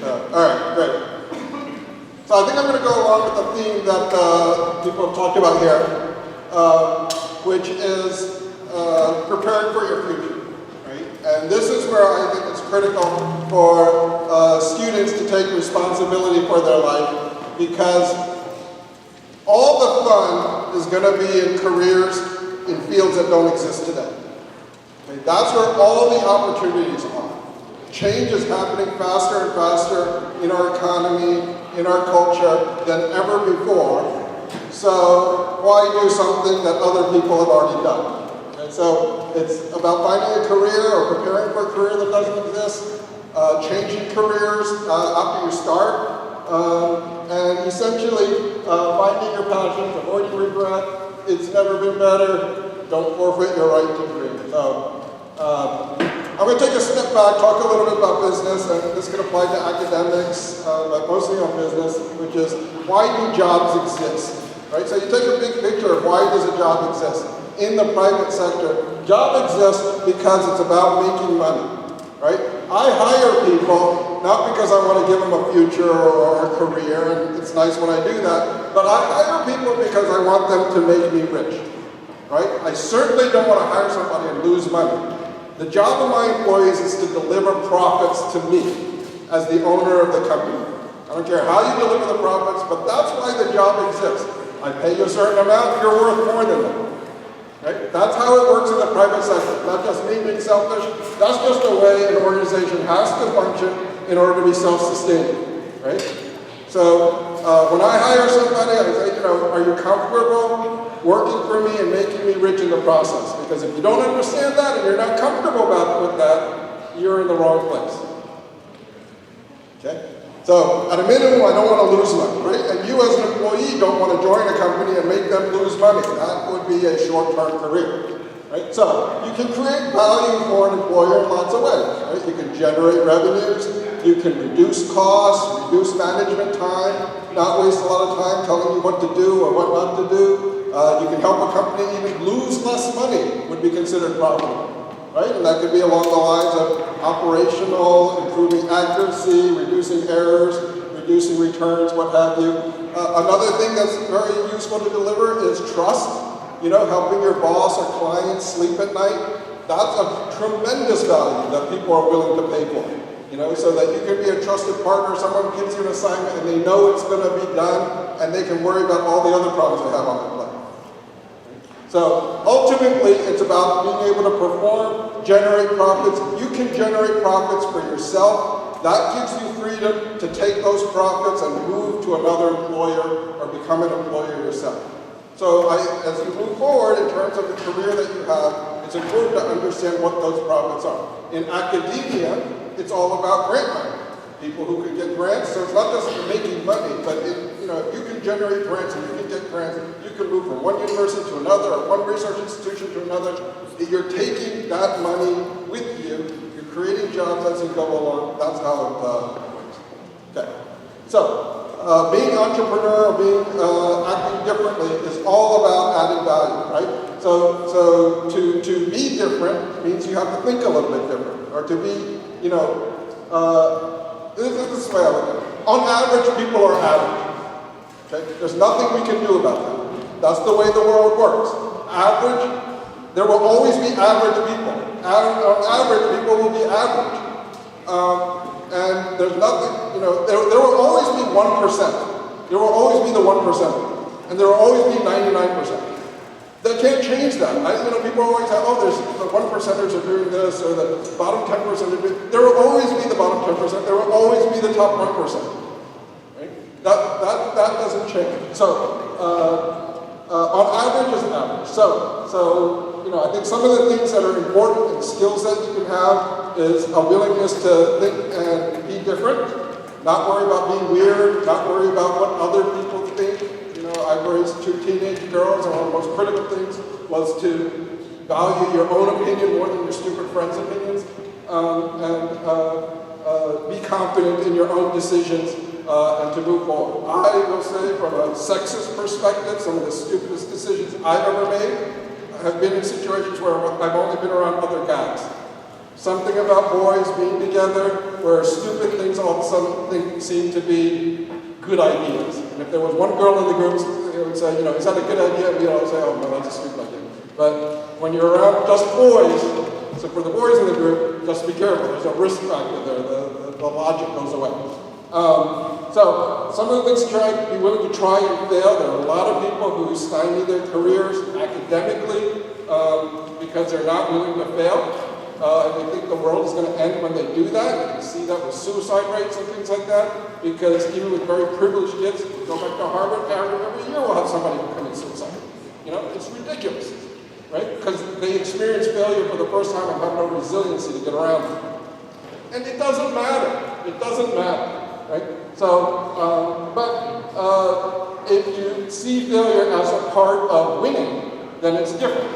All right, great. So I think I'm going to go along with the theme that people have talked about here, which is preparing for your future, right? And this is where I think it's critical for students to take responsibility for their life, because all the fun is going to be in careers in fields that don't exist today. Okay? That's where all the opportunities are. Change is happening faster and faster in our economy, in our culture than ever before. So why do something that other people have already done? And so it's about finding a career or preparing for a career that doesn't exist, changing careers after you start, and essentially finding your passions, avoiding regret. It's never been better. Don't forfeit your right to dream. So I'm going to take a step back, talk a little bit about business, and this can apply to academics, but mostly on business, which is why do jobs exist? Right? So you take a big picture of why does a job exist. In the private sector, job exists because it's about making money. Right? I hire people not because I want to give them a future or a career, and it's nice when I do that, but I hire people because I want them to make me rich. Right? I certainly don't want to hire somebody and lose money. The job of my employees is to deliver profits to me as the owner of the company. I don't care how you deliver the profits, but that's why the job exists. I pay you a certain amount, you're worth more than that. Right? That's how it works in the private sector. Not just me being selfish. That's just a way an organization has to function in order to be self-sustaining. Right? So when I hire somebody, I say, are you comfortable working for me and making me rich in the process? Because if you don't understand that and you're not comfortable with that, you're in the wrong place. Okay? So at a minimum, I don't want to lose money, right? And you as an employee don't want to join a company and make them lose money. That would be a short-term career, right? So you can create value for an employer in lots of ways, right? You can generate revenues, you can reduce costs, reduce management time, not waste a lot of time telling you what to do or what not to do. You can help a company even lose less money, would be considered profitable. Right? And that could be along the lines of operational, improving accuracy, reducing errors, reducing returns, what have you. Another thing that's very useful to deliver is trust. Helping your boss or clients sleep at night. That's a tremendous value that people are willing to pay for. So that you can be a trusted partner. Someone gives you an assignment and they know it's going to be done, and they can worry about all the other problems they have on their plate. So ultimately, it's about being able to perform, generate profits. You can generate profits for yourself. That gives you freedom to take those profits and move to another employer or become an employer yourself. So as you move forward in terms of the career that you have, it's important to understand what those profits are. In academia, it's all about grant money. People who can get grants, so it's not just making money, but if you can generate grants and you can get grants, you can move from one university to another or one research institution to another. You're taking that money with you, you're creating jobs as you go along. That's how it works. Okay. So, being an entrepreneur, acting differently is all about adding value, right? So to be different means you have to think a little bit different, or to be, this is the way I look at it. On average, people are average. Okay? There's nothing we can do about that. That's the way the world works. Average, there will always be average people. On average, people will be average. And there's nothing, there will always be 1%. There will always be the 1%. And there will always be 99%. They can't change that. People always say, there's the 1%ers are doing this, or the bottom 10% are doing. There will always be the bottom 10%. There will always be the top 1%. Right? That doesn't change. So on average is average. So I think some of the things that are important and skills that you can have is a willingness to think and be different, not worry about being weird, not worry about what other people think. I've raised 2 teenage girls, and one of the most critical things was to value your own opinion more than your stupid friends' opinions, and be confident in your own decisions, and to move forward. I will say, from a sexist perspective, some of the stupidest decisions I've ever made have been in situations where I've only been around other guys. Something about boys being together where stupid things all of a sudden seem to be good ideas. And if there was one girl in the group, they would say, is that a good idea? And we'd all say, oh no, that's a stupid idea. But when you're around just boys, so for the boys in the group, just be careful. There's a risk factor there. The logic goes away. So some of the things be willing to try and fail. There are a lot of people who stymie their careers academically because they're not willing to fail. And they think the world is going to end when they do that. You can see that with suicide rates and things like that. Because even with very privileged kids, you go back to Harvard every year we'll have somebody who commits suicide. It's ridiculous, right? Because they experience failure for the first time and have no resiliency to get around it. And it doesn't matter. It doesn't matter. Right? So, if you see failure as a part of winning, then it's different.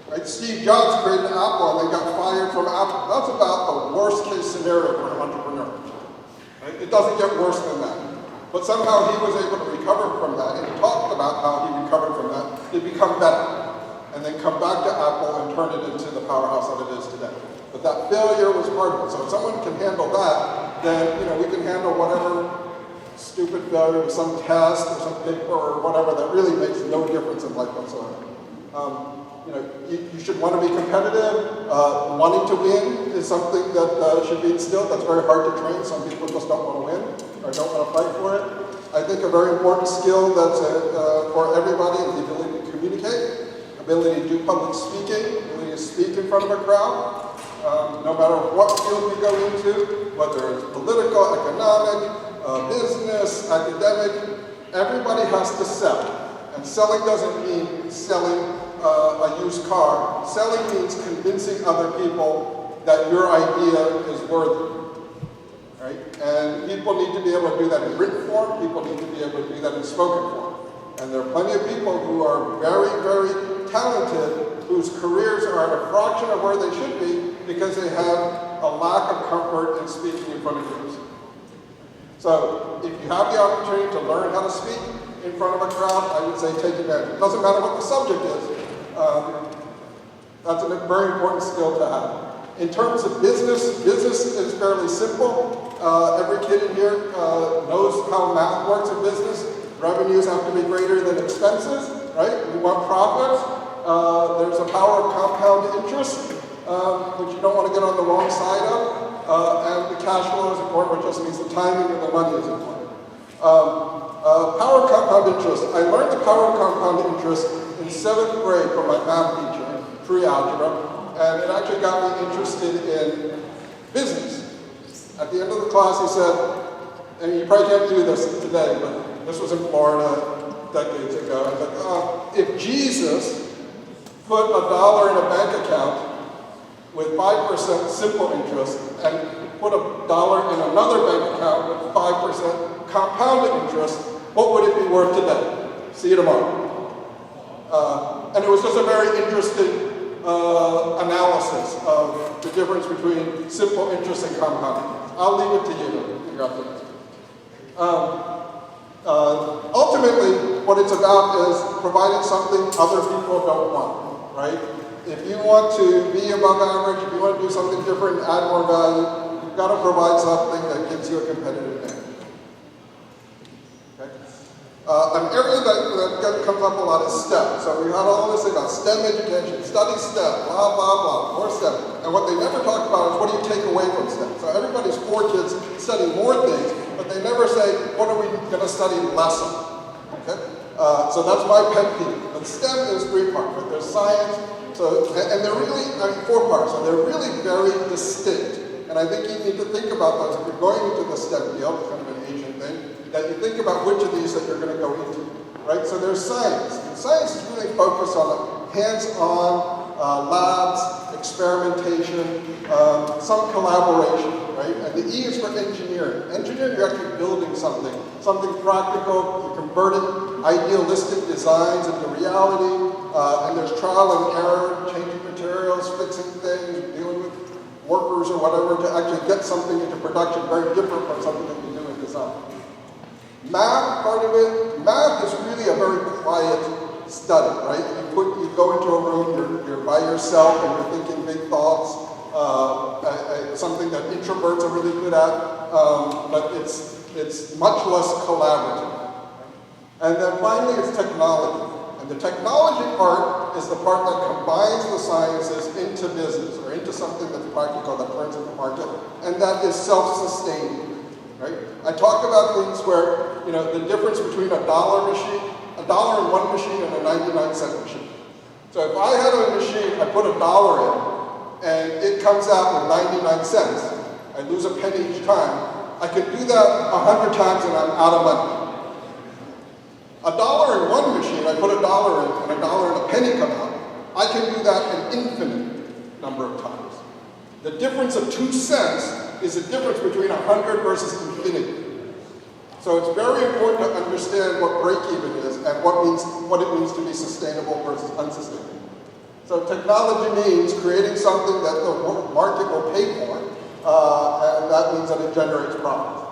Right? Steve Jobs created Apple and they got fired from Apple. That's about the worst case scenario for an entrepreneur. Right? It doesn't get worse than that. But somehow he was able to recover from that, and he talked about how he recovered from that to become better, and then come back to Apple and turn it into the powerhouse that it is today. But that failure was part of it. So if someone can handle that, then we can handle whatever stupid failure with some test or some paper or whatever that really makes no difference in life whatsoever. You should want to be competitive. Wanting to win is something that should be instilled. That's very hard to train. Some people just don't want to win or don't want to fight for it. I think a very important skill that's for everybody is the ability to communicate, ability to do public speaking, ability to speak in front of a crowd. No matter what field we go into, whether it's political, economic, business, academic, everybody has to sell. And selling doesn't mean selling a used car. Selling means convincing other people that your idea is worthy. Right? And people need to be able to do that in written form. People need to be able to do that in spoken form. And there are plenty of people who are very, very talented, whose careers are at a fraction of where they should be because they have a lack of comfort in speaking in front of groups. So if you have the opportunity to learn how to speak in front of a crowd, I would say take advantage. It doesn't matter what the subject is. That's a very important skill to have. In terms of business is fairly simple. Every kid in here knows how math works in business. Revenues have to be greater than expenses, right? We want profits. There's a power of compound interest, which you don't want to get on the wrong side of. And the cash flow is important, which just means the timing of the money is important. Power of compound interest. I learned the power of compound interest in 7th grade from my math teacher in pre-algebra, and it actually got me interested in business. At the end of the class, he said, and you probably can't do this today, but this was in Florida decades ago. I was like, if Jesus put $1 in a bank account with 5% simple interest and put $1 in another bank account with 5% compounded interest, what would it be worth today? See you tomorrow. And it was just a very interesting analysis of the difference between simple interest and compounded interest. I'll leave it to you to figure out the ultimately, what it's about is providing something other people don't want, right? If you want to be above average, if you want to do something different and add more value, you've got to provide something that gives you a competitive advantage. Okay? An area that comes up a lot is STEM. So we had all this thing about STEM education, study STEM, blah, blah, blah, more STEM. And what they never talk about is what do you take away from STEM? So everybody's for kids studying more things, but they never say, what are we going to study less of? Okay? So that's my pet peeve. But STEM is 3 parts. Right? There's science, and they're really, 4 parts, and they're really very distinct. And I think you need to think about those. If you're going into the STEM field, it's kind of an Asian thing, that you think about which of these that you're going to go into. Right? So there's science. And science is really focused on hands-on labs, experimentation, some collaboration, right? And the E is for engineering. Engineering, you're actually building something practical, you're converting idealistic designs into reality, and there's trial and error, changing materials, fixing things, dealing with workers or whatever to actually get something into production very different from something that you do in design. Math, part of it, math is really a very quiet study, right? You go into a room, you're by yourself, and you're thinking big thoughts. something that introverts are really good at, but it's much less collaborative. And then finally, it's technology. And the technology part is the part that combines the sciences into business or into something that's practical that turns into market, and that is self-sustaining, right? I talk about things where, you know, the difference between $1 machine, $1 in one machine and a 99-cent machine. So if I had a machine, I put $1 in, and it comes out with 99 cents, I lose a penny each time, I can do that 100 times and I'm out of money. $1 in one machine, I put $1 in, and $1 and a penny come out. I can do that an infinite number of times. The difference of 2 cents is the difference between 100 versus infinity. So it's very important to understand what break-even is and what it means to be sustainable versus unsustainable. So technology means creating something that the market will pay for, and that means that it generates profits.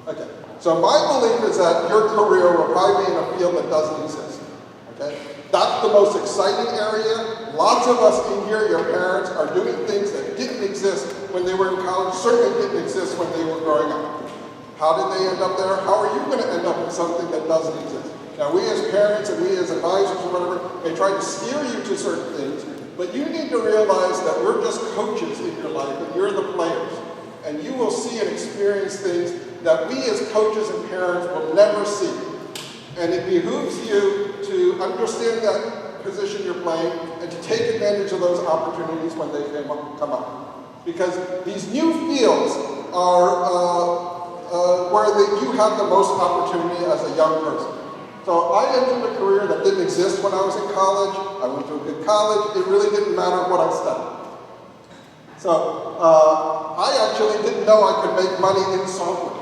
Okay. So my belief is that your career will probably be in a field that doesn't exist, okay? That's the most exciting area. Lots of us in here, your parents, are doing things that didn't exist when they were in college, certainly didn't exist when they were growing up. How did they end up there? How are you going to end up in something that doesn't exist? Now, we as parents and we as advisors or whatever may try to steer you to certain things, but you need to realize that we're just coaches in your life and you're the players. And you will see and experience things that we as coaches and parents will never see. And it behooves you to understand that position you're playing and to take advantage of those opportunities when they come up. Because these new fields are where you have the most opportunity as a young person. So I entered a career that didn't exist when I was in college. I went to a good college. It really didn't matter what I studied. So I actually didn't know I could make money in software.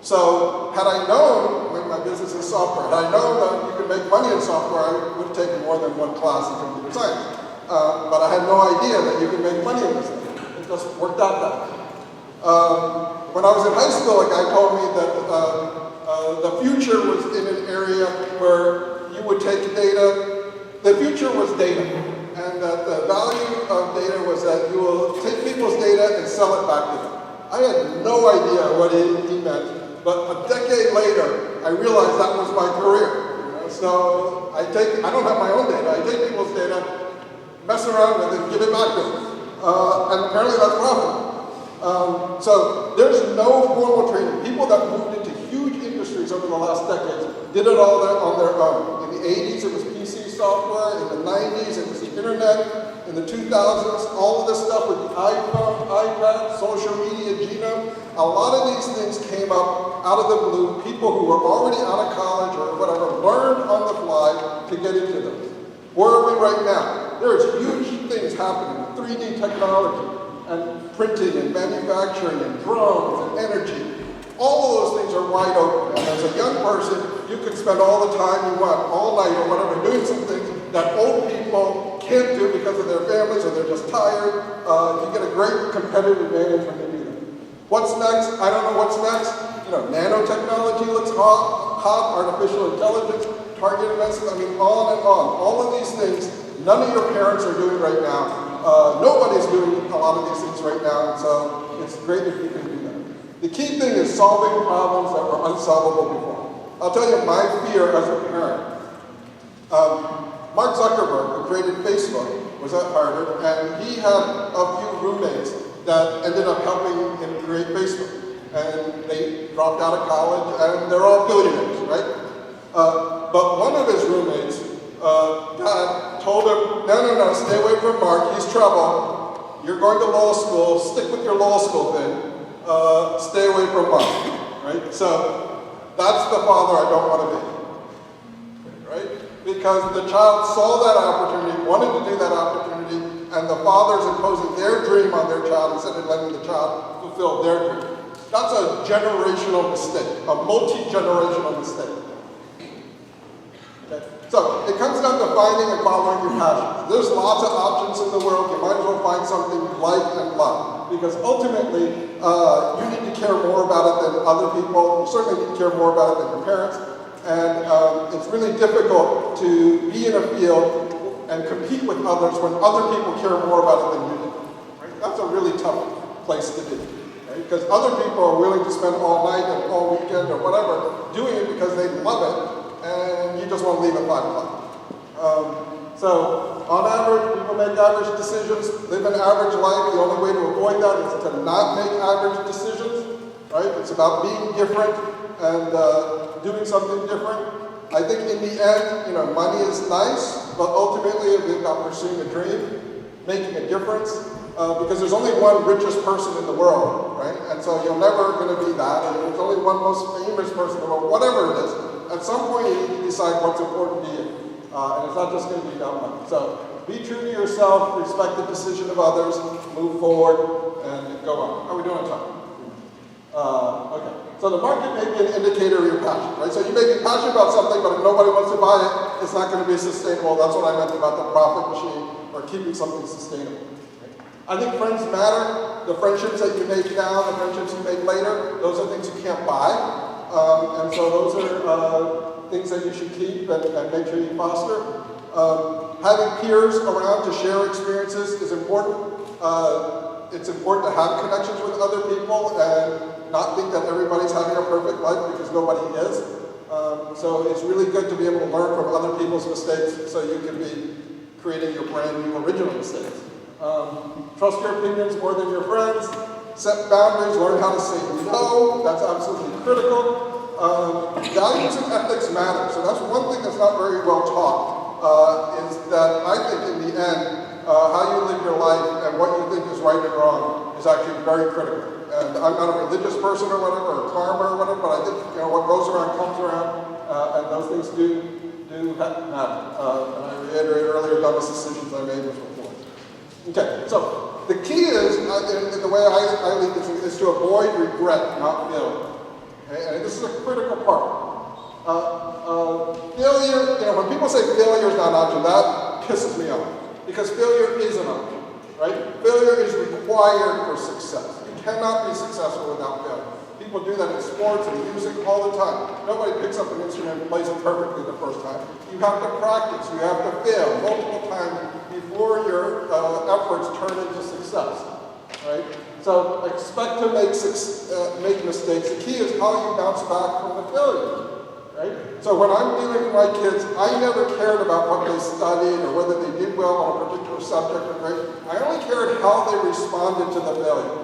So had I known, when my business is software, had I known that you could make money in software, I would have taken more than one class in computer science. But I had no idea that you could make money in this thing. It just worked out that way. When I was in high school, a guy told me that the future was in an area where you would take data. The future was data. And that the value of data was that you will take people's data and sell it back to them. I had no idea what he meant. But a decade later, I realized that was my career. You know? So I don't have my own data. I take people's data, mess around with it, give it back to them. And apparently that's profitable. So there's no formal training. People that moved into huge industries over the last decades did it all on their own. In the 80s, it was PC software. In the 90s, it was the internet. In the 2000s, all of this stuff with the iPhone, iPad, social media, genome, a lot of these things came up out of the blue. People who were already out of college or whatever learned on the fly to get into them. Where are we right now? There's huge things happening with 3D technology and printing and manufacturing and drones and energy. All of those things are wide open. And as a young person, you can spend all the time you want, all night or whatever, doing some things that old people can't do because of their families or they're just tired. You get a great competitive advantage when you do that. What's next? I don't know what's next. You know, nanotechnology looks hot, artificial intelligence, targeted medicine, I mean, on and on. All of these things, none of your parents are doing right now. Nobody's doing a lot of these things right now, and so it's great if you can do that. The key thing is solving problems that were unsolvable before. I'll tell you my fear as a parent. Mark Zuckerberg, who created Facebook, was at Harvard, and he had a few roommates that ended up helping him create Facebook. And they dropped out of college, and they're all billionaires, right? But one of his roommates, Dad, told him, no, stay away from Mark, he's trouble. You're going to law school, stick with your law school thing, stay away from Mark, right? So that's the father I don't want to be, right? Because the child saw that opportunity, wanted to do that opportunity, and the father's imposing their dream on their child instead of letting the child fulfill their dream. That's a generational mistake, a multi-generational mistake. Okay? So it comes down to finding and following your passions. There's lots of options in the world. You might as well find something you like and love. Because ultimately, you need to care more about it than other people. You certainly need to care more about it than your parents. And it's really difficult to be in a field and compete with others when other people care more about it than you do. Right? That's a really tough place to be. Right? Because other people are willing to spend all night and all weekend or whatever doing it because they love it, and you just want to leave at 5 o'clock. So, on average, people make average decisions, live an average life. The only way to avoid that is to not make average decisions, right? It's about being different and doing something different. I think in the end, money is nice, but ultimately it's about pursuing a dream, making a difference, because there's only one richest person in the world, right? And so you're never going to be that, and there's only one most famous person in the world, whatever it is. At some point, you need to decide what's important to you. And it's not just going to be about money. So be true to yourself, respect the decision of others, move forward, and go on. How are we doing on time? Okay. So the market may be an indicator of your passion, right? So you may be passionate about something, but if nobody wants to buy it, it's not going to be sustainable. That's what I meant about the profit machine or keeping something sustainable. I think friends matter. The friendships that you make now, the friendships you make later, those are things you can't buy. And so those are things that you should keep and make sure you foster. Having peers around to share experiences is important. It's important to have connections with other people and not think that everybody's having a perfect life, because nobody is. So it's really good to be able to learn from other people's mistakes so you can be creating your brand new original mistakes. Trust your opinions more than your friends. Set boundaries, learn how to say no. That's absolutely critical. Values and ethics matter. So that's one thing that's not very well taught, is that I think in the end, how you live your life and what you think is right and wrong is actually very critical. And I'm not a religious person or whatever, or karma or whatever, but I think what goes around comes around, and those things do matter. And I reiterated earlier, dumbest decisions I made was before. Okay, so the key is, in the way I lead this, is to avoid regret, not failure. Okay? And this is a critical part. Failure, when people say failure is not an option, that pisses me off. Because failure is an option, right? Failure is required for success. You cannot be successful without failure. People do that in sports and music all the time. Nobody picks up an instrument and plays it perfectly the first time. You have to practice. You have to fail multiple times before your efforts turn into success, right? So expect to make mistakes. The key is how you bounce back from the failure, right? So when I'm dealing with my kids, I never cared about what they studied or whether they did well on a particular subject or grade. I only cared how they responded to the failure.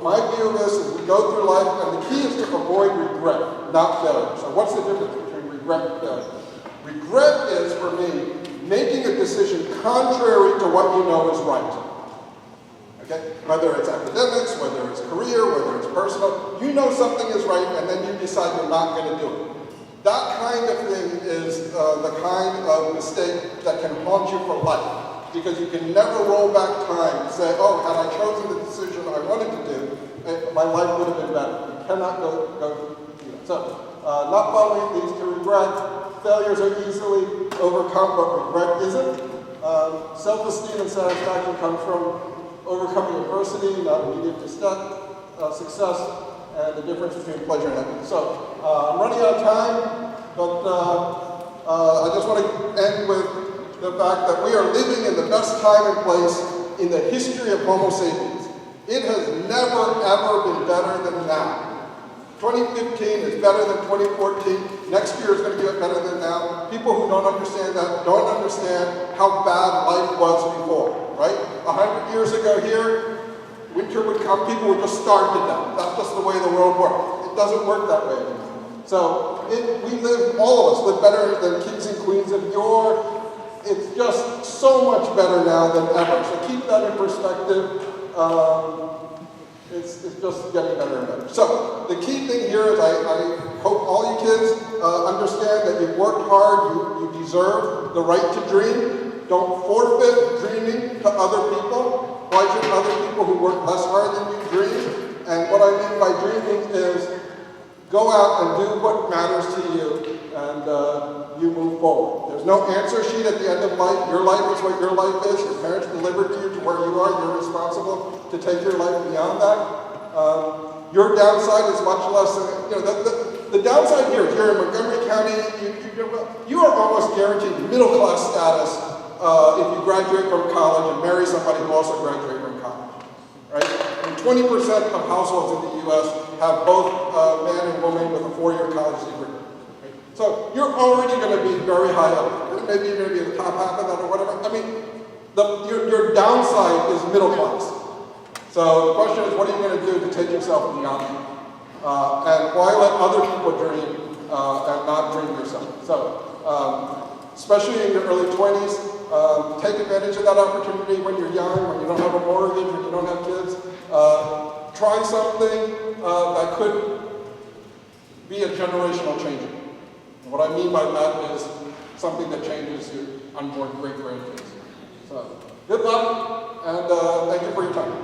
My view of this is we go through life, and the key is to avoid regret, not failure. So what's the difference between regret and failure? Regret is, for me, making a decision contrary to what you know is right. Okay? Whether it's academics, whether it's career, whether it's personal, you know something is right, and then you decide you're not going to do it. That kind of thing is the kind of mistake that can haunt you for life. Because you can never roll back time and say, oh, had I chosen the decision I wanted to do, my life would have been better. You cannot go do that. So, not following leads to regret. Failures are easily overcome, but regret isn't. Self-esteem and satisfaction comes from overcoming adversity, not immediate success, and the difference between pleasure and happiness. So, I'm running out of time, but I just want to end with the fact that we are living in the best time and place in the history of Homo sapiens. It has never, ever been better than now. 2015 is better than 2014. Next year is going to get better than now. People who don't understand that don't understand how bad life was before, right? 100 years ago here, winter would come, people would just starve to death. That's just the way the world worked. It doesn't work that way anymore. So all of us live better than kings and queens of yore. It's just so much better now than ever. So keep that in perspective. It's just getting better and better. So the key thing here is I hope all you kids understand that you've worked hard, you deserve the right to dream. Don't forfeit dreaming to other people. Why should other people who work less hard than you dream? And what I mean by dreaming is go out and do what matters to you, and you move forward. There's no answer sheet at the end of life. Your life is what your life is. Your parents delivered you to where you are. You're responsible to take your life beyond that. Your downside is much less than, the downside here is you're in Montgomery County, you are almost guaranteed middle class status if you graduate from college and marry somebody who also graduated from college, right? And 20% of households in the U.S. have both man and woman with a 4-year college degree. Right? So you're already going to be very high up. Maybe you're going to be in the top half of that or whatever. I mean, your downside is middle class. So the question is, what are you going to do to take yourself beyond that? And why let other people dream and not dream yourself? So, especially in your early 20s, take advantage of that opportunity when you're young, when you don't have a mortgage, when you don't have kids. Try something that could be a generational changer. And what I mean by that is something that changes your unborn great-grandkids. So, good luck, and thank you for your time.